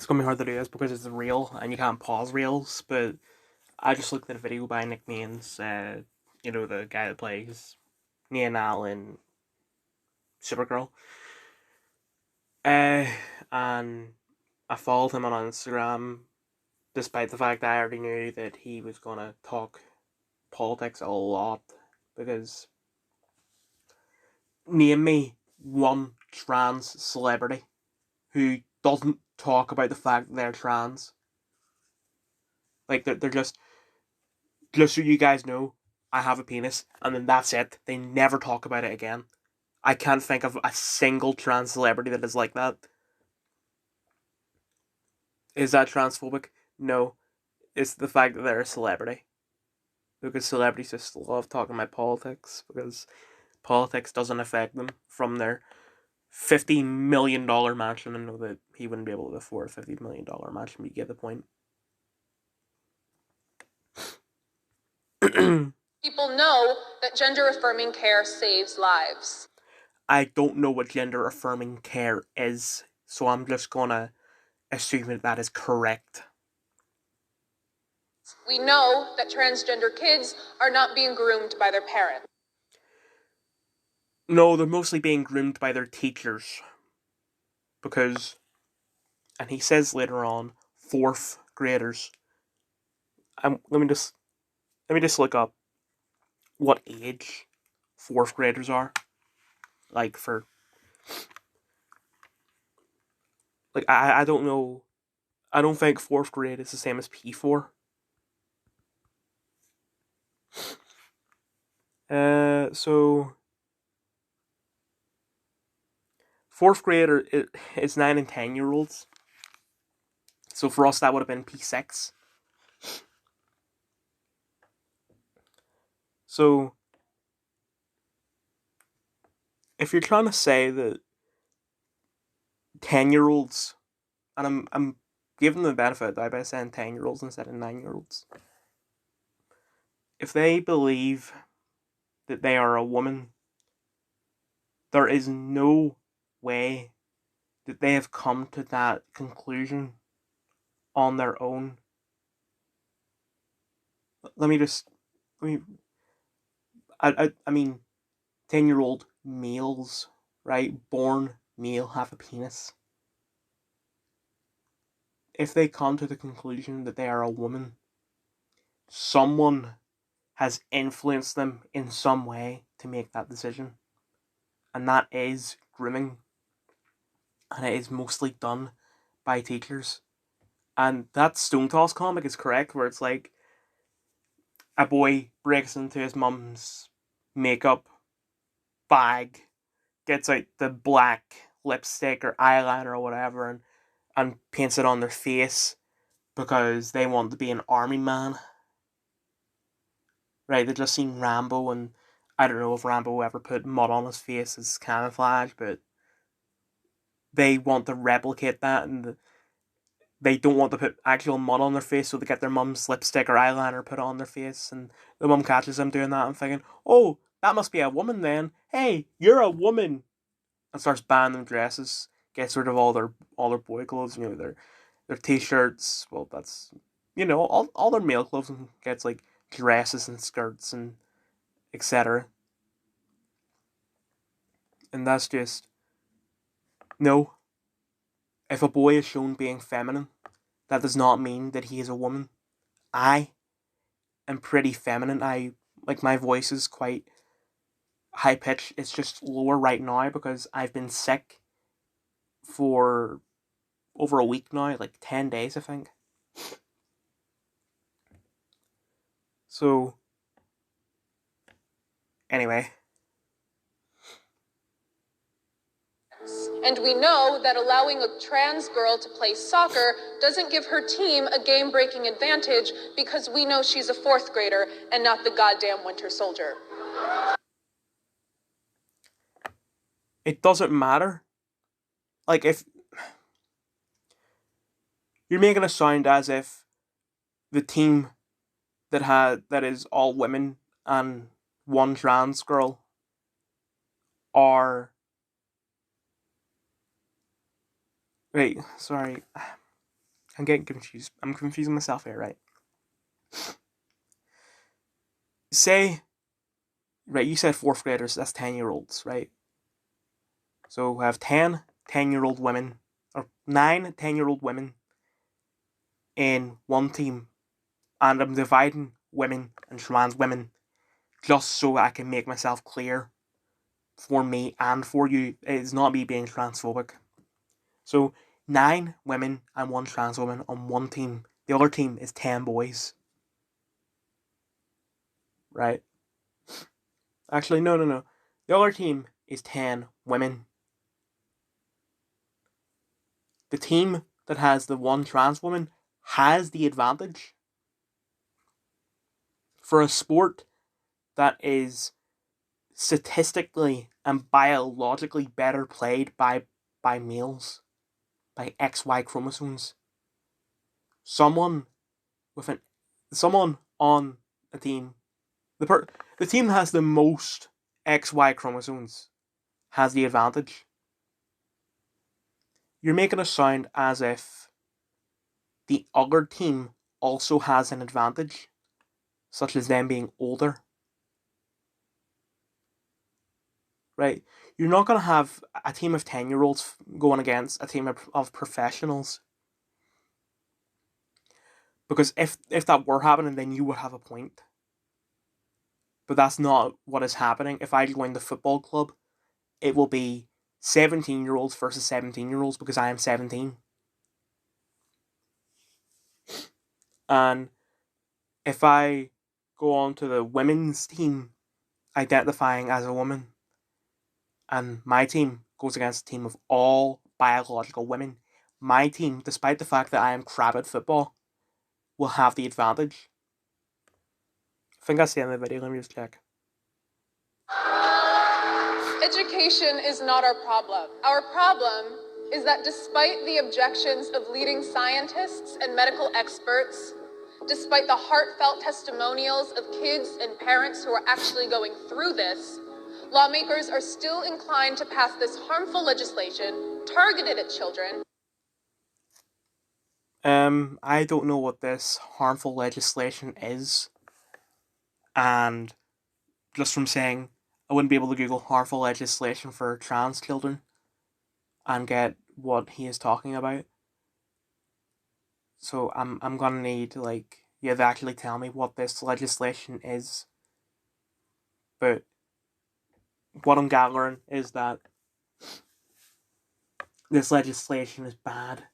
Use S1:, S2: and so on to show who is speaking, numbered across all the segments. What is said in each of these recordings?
S1: It's gonna be hard to do this because it's real and you can't pause reels. But I just looked at a video by Nick Maines, the guy that plays Nian in Supergirl, uh, and I followed him on Instagram, despite the fact that I already knew that he was gonna talk politics a lot. Because name me one trans celebrity who doesn't talk about the fact that they're trans. Like they're just so you guys know, I have a penis, and then that's it. They never talk about it again. I can't think of a single trans celebrity that is like that. Is that transphobic? No. It's the fact that they're a celebrity. Because celebrities just love talking about politics, because politics doesn't affect them from their $50 million mansion. I know that he wouldn't be able to afford a $50 million mansion, but you get the point.
S2: People know that gender affirming care saves lives.
S1: I don't know what gender affirming care is, so I'm just gonna assume that that is correct.
S2: We know that transgender kids are not being groomed by their parents.
S1: No, they're mostly being groomed by their teachers. Because, and he says later on, fourth graders. Let me just look up what age fourth graders are. Like I don't know. I don't think fourth grade is the same as P4. So fourth grader is 9 and 10-year-olds. So for us that would have been P6. So if you're trying to say that 10-year-olds, and I'm giving them the benefit of the doubt by saying 10-year-olds instead of 9-year-olds, if they believe that they are a woman, there is no way that they have come to that conclusion on their own. Let me just, let me, I mean, 10-year-old males, right? Born male, have a penis. If they come to the conclusion that they are a woman, someone has influenced them in some way to make that decision. And that is grooming. And it is mostly done by teachers. And that Stone Toss comic is correct, where it's like a boy breaks into his mum's makeup bag, gets out the black lipstick or eyeliner or whatever, and paints it on their face because they want to be an army man. Right, they just seen Rambo, and I don't know if Rambo ever put mud on his face as camouflage, but they want to replicate that, and they don't want to put actual mud on their face, so they get their mum's lipstick or eyeliner put on their face, and the mum catches them doing that and thinking, oh, that must be a woman then. Hey, you're a woman, and starts buying them dresses, gets rid of all their boy clothes, their t-shirts. Well, that's all their male clothes, and gets like dresses and skirts and etc. And that's just no. If a boy is shown being feminine, that does not mean that he is a woman. I am pretty feminine. I like my voice is quite high pitched. It's just lower right now because I've been sick for over a week now, like 10 days, I think. So anyway,
S2: And we know that allowing a trans girl to play soccer doesn't give her team a game-breaking advantage because we know she's a fourth grader and not the goddamn Winter Soldier.
S1: it doesn't matter. Like if you're making it sound as if the team that is all women and one trans girl are wait, sorry. I'm getting confused. I'm confusing myself here, right? Say, right, you said fourth graders, that's 10-year-olds, right? So we have 10-year-old women, or 9 10-year-old women in one team, and I'm dividing women and trans women just so I can make myself clear for me and for you. It's not me being transphobic. So 9 women and 1 trans woman on one team. The other team is 10 boys. Right? Actually, no. The other team is 10 women. The team that has the 1 trans woman has the advantage. For a sport that is statistically and biologically better played by males, by XY chromosomes, someone with an someone on a team, the team that has the most XY chromosomes has the advantage. You're making it sound as if the other team also has an advantage, such as them being older. Right? You're not going to have a team of 10-year-olds going against a team of professionals. Because if that were happening, then you would have a point. But that's not what is happening. If I join the football club, it will be 17-year-olds versus 17-year-olds because I am 17. And if I go on to the women's team identifying as a woman, and my team goes against a team of all biological women, my team, despite the fact that I am crap at football, will have the advantage. I think that's the end of the video. Let me just check.
S2: Education is not our problem. Our problem is that despite the objections of leading scientists and medical experts, despite the heartfelt testimonials of kids and parents who are actually going through this, lawmakers are still inclined to pass this harmful legislation targeted at children.
S1: I don't know what this harmful legislation is, and just from saying, I wouldn't be able to Google harmful legislation for trans children and get what he is talking about. So I'm gonna need you to actually tell me what this legislation is. But what I'm gathering is that this legislation is bad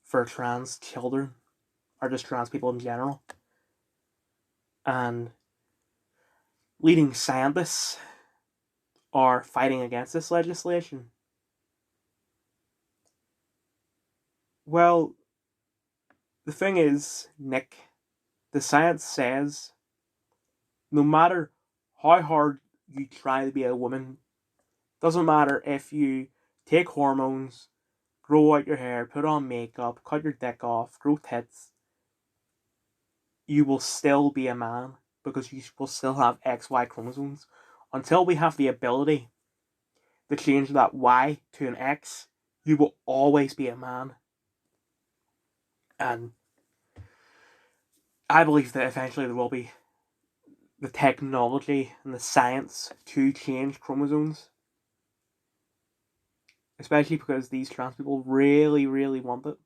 S1: for trans children, or just trans people in general. And leading scientists are fighting against this legislation. Well, the thing is, Nick, the science says no matter how hard you try to be a woman, doesn't matter if you take hormones, grow out your hair, put on makeup, cut your dick off, grow tits, you will still be a man because you will still have XY chromosomes. Until we have the ability to change that Y to an X, you will always be a man. And I believe that eventually there will be the technology and the science to change chromosomes. Especially because these trans people really, really want it.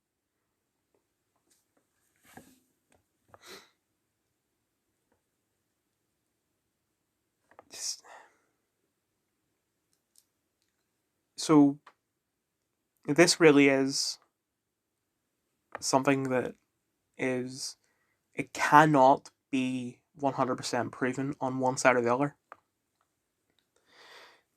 S1: So, this really is something that is, it cannot be 100% proven on one side or the other.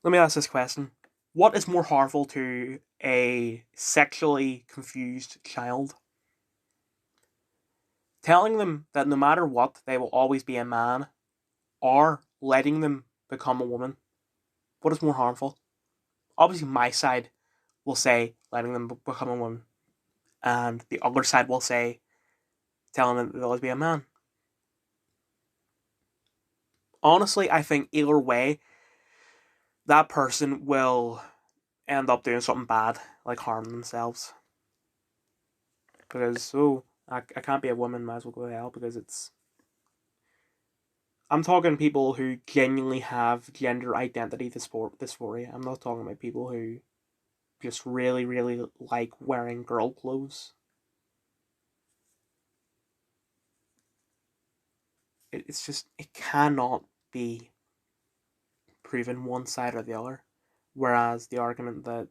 S1: Let me ask this question. What is more harmful to a sexually confused child? Telling them that no matter what, they will always be a man, or letting them become a woman? What is more harmful? Obviously, my side will say letting them become a woman, and the other side will say telling them they'll always be a man. Honestly, I think either way, that person will end up doing something bad, like harming themselves. because I can't be a woman, might as well go to hell, because it's. I'm talking people who genuinely have gender identity dysphoria. I'm not talking about people who just really, really like wearing girl clothes. It's just, it cannot be proven one side or the other. Whereas the argument that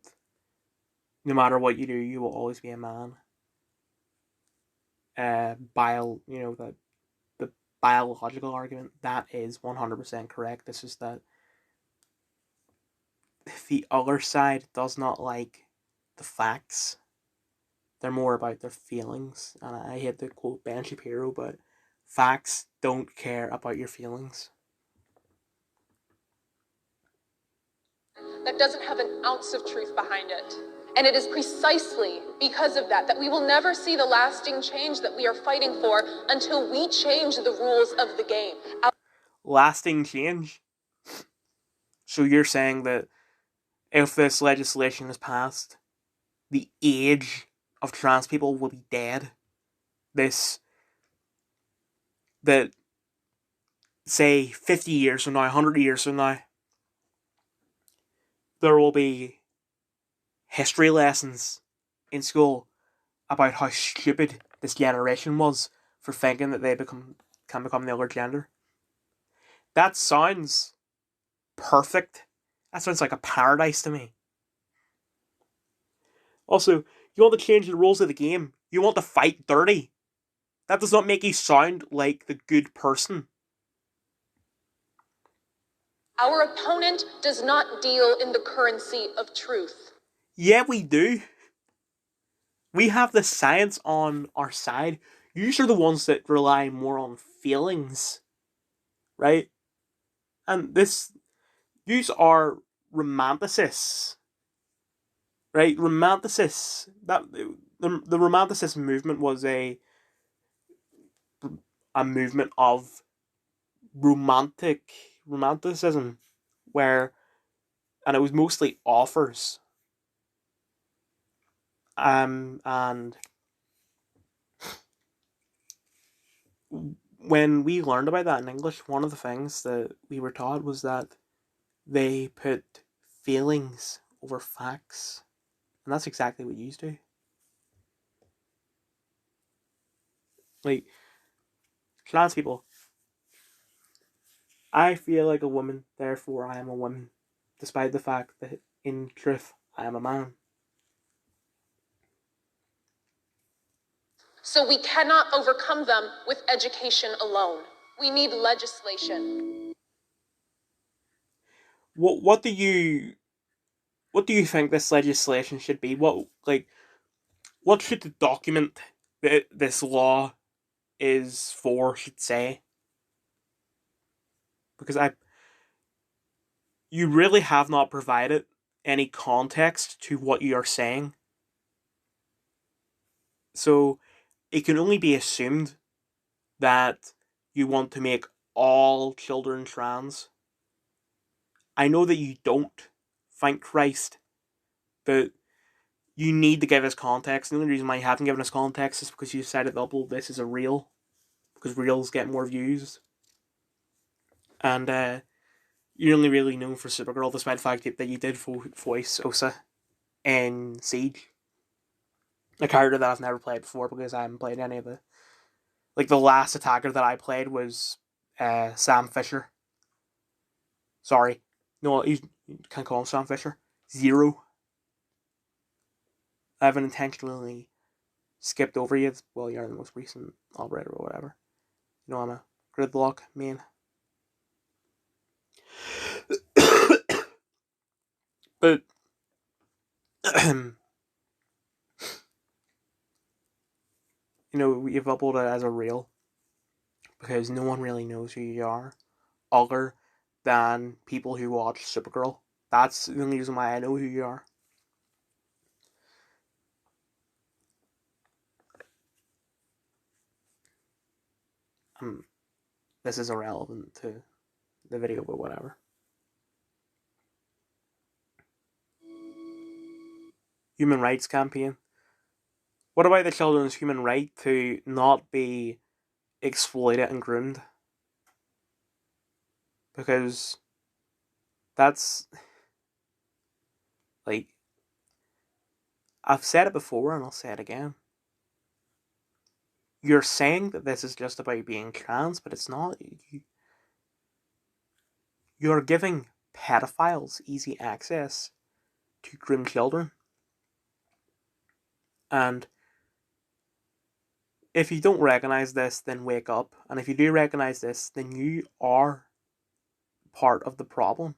S1: no matter what you do, you will always be a man. The biological argument, that is 100% correct. It's just that the other side does not like the facts. They're more about their feelings. And I hate to quote Ben Shapiro, but facts don't care about your feelings.
S2: That doesn't have an ounce of truth behind it. And it is precisely because of that we will never see the lasting change that we are fighting for until we change the rules of the game.
S1: Lasting change? So you're saying that if this legislation is passed, the age of trans people will be dead? That, say, 50 years from now, 100 years from now, there will be history lessons in school about how stupid this generation was for thinking that they can become the other gender. That sounds perfect. That sounds like a paradise to me. Also, you want to change the rules of the game. You want to fight dirty. That does not make you sound like the good person.
S2: Our opponent does not deal in the currency of truth.
S1: Yeah, we do. We have the science on our side. You are the ones that rely more on feelings, right? And these are romanticists, right? Romanticists. The romanticist movement was a movement of romanticism, and it was mostly offers. And when we learned about that in English, one of the things that we were taught was that they put feelings over facts. And that's exactly what you do. Like, trans people. I feel like a woman, therefore I am a woman, despite the fact that in truth I am a man.
S2: So we cannot overcome them with education alone. We need legislation.
S1: What do you think this legislation should be? What should the document that this law is for should say? Because you really have not provided any context to what you are saying. So it can only be assumed that you want to make all children trans. I know that you don't, thank Christ, but you need to give us context. The only reason why you haven't given us context is because you decided to upload this as a reel, because reels get more views. And you're only really known for Supergirl, despite the fact that you did voice Osa in Siege. A character that I've never played before because I haven't played any of the. Like, the last attacker that I played was Sam Fisher. Sorry. No, you can't call him Sam Fisher. Zero. I haven't intentionally skipped over you. Well, you're the most recent operator or whatever. You know, I'm a Gridlock main. But you know, you've uploaded it as a reel because no one really knows who you are other than people who watch Supergirl. That's the only reason why I know who you are. This is irrelevant to the video, but whatever. Human rights campaign. What about the children's human right to not be exploited and groomed? Because that's, like, I've said it before and I'll say it again. You're saying that this is just about being trans, but it's not. You're giving pedophiles easy access to groom children. And if you don't recognize this, then wake up. And if you do recognize this, then you are part of the problem.